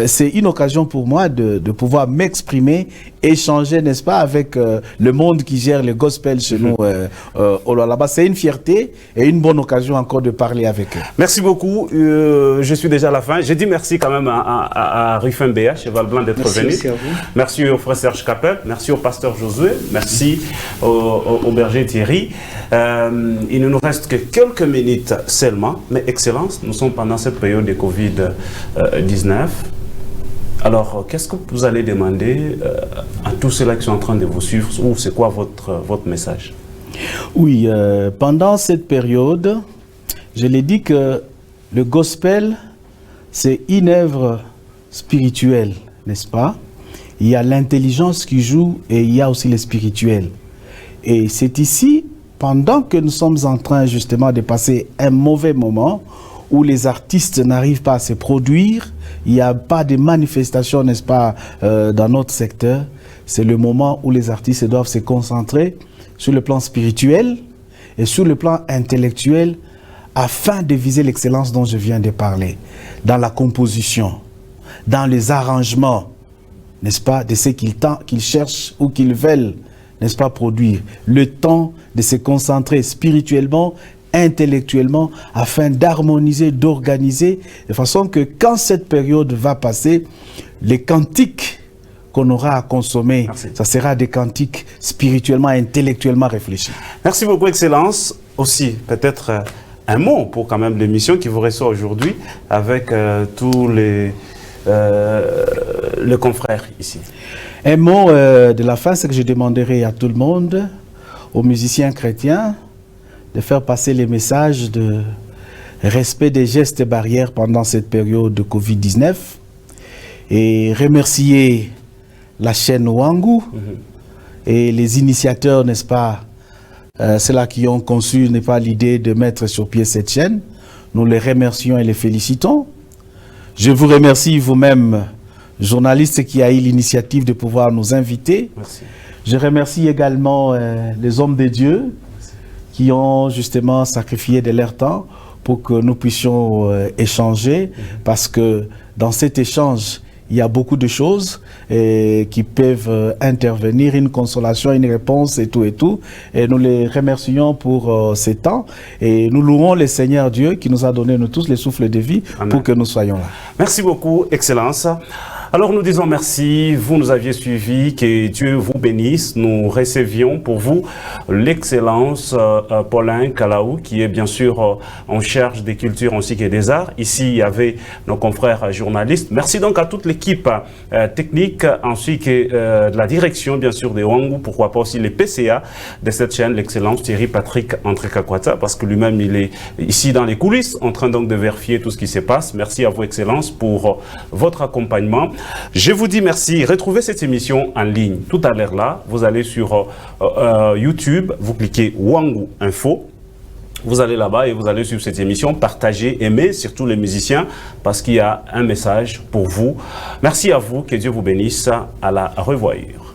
c'est une occasion pour moi de pouvoir m'exprimer, échanger, n'est-ce pas, avec le monde qui gère le gospel chez nous là-bas. C'est une fierté et une bonne occasion encore de parler avec eux. Merci beaucoup. Je suis déjà à la fin. Je dis merci quand même à Rufin Béa, Cheval Blanc, d'être venu. Merci à vous. Merci au frère Serge Capel. Merci au pasteur Josué. Merci au berger Thierry. Il ne nous reste que quelques minutes seulement, mais Excellence, nous sommes pendant cette période de Covid-19. Alors, qu'est-ce que vous allez demander à tous ceux-là qui sont en train de vous suivre, ou c'est quoi votre message? Oui, pendant cette période, je l'ai dit que le gospel, c'est une œuvre spirituelle, n'est-ce pas? Il y a l'intelligence qui joue et il y a aussi le spirituel. Et c'est ici, pendant que nous sommes en train justement de passer un mauvais moment, où les artistes n'arrivent pas à se produire, il n'y a pas de manifestation, n'est-ce pas, dans notre secteur. C'est le moment où les artistes doivent se concentrer sur le plan spirituel et sur le plan intellectuel afin de viser l'excellence dont je viens de parler, dans la composition, dans les arrangements, n'est-ce pas, de ce qu'ils cherchent ou qu'ils veulent, n'est-ce pas, produire. Le temps de se concentrer spirituellement, intellectuellement, afin d'harmoniser, d'organiser, de façon que quand cette période va passer, les cantiques qu'on aura à consommer, ça sera des cantiques spirituellement, intellectuellement réfléchis. Merci beaucoup, Excellence. Aussi, peut-être un mot pour quand même l'émission qui vous reçoit aujourd'hui avec tous les confrères ici. Un mot de la fin, c'est que je demanderai à tout le monde, aux musiciens chrétiens, de faire passer les messages de respect des gestes barrières pendant cette période de Covid-19 et remercier la chaîne Wangu et les initiateurs, n'est-ce pas, ceux-là qui ont conçu, n'est pas, l'idée de mettre sur pied cette chaîne. Nous les remercions et les félicitons. Je vous remercie vous-même, journaliste qui a eu l'initiative de pouvoir nous inviter. Merci. Je remercie également les hommes de Dieu qui ont justement sacrifié de leur temps pour que nous puissions échanger, parce que dans cet échange, il y a beaucoup de choses qui peuvent intervenir, une consolation, une réponse et tout et tout. Et nous les remercions pour ces temps et nous louons le Seigneur Dieu qui nous a donné nous tous les souffles de vie. Amen. Pour que nous soyons là. Merci beaucoup, Excellence. Alors nous disons merci, vous nous aviez suivis, que Dieu vous bénisse. Nous recevions pour vous l'excellence Paulin Kalaou, qui est bien sûr en charge des cultures ainsi que des arts. Ici, il y avait nos confrères journalistes. Merci donc à toute l'équipe technique ainsi que de la direction, bien sûr, des Wangu, pourquoi pas aussi les PCA de cette chaîne, l'excellence Thierry Patrick André-Kakwata, parce que lui-même, il est ici dans les coulisses, en train donc de vérifier tout ce qui se passe. Merci à vous, Excellence, pour votre accompagnement. Je vous dis merci. Retrouvez cette émission en ligne tout à l'heure là. Vous allez sur YouTube, vous cliquez Wangu Info. Vous allez là-bas et vous allez suivre cette émission, partager, aimer, surtout les musiciens, parce qu'il y a un message pour vous. Merci à vous, que Dieu vous bénisse. À la revoyure.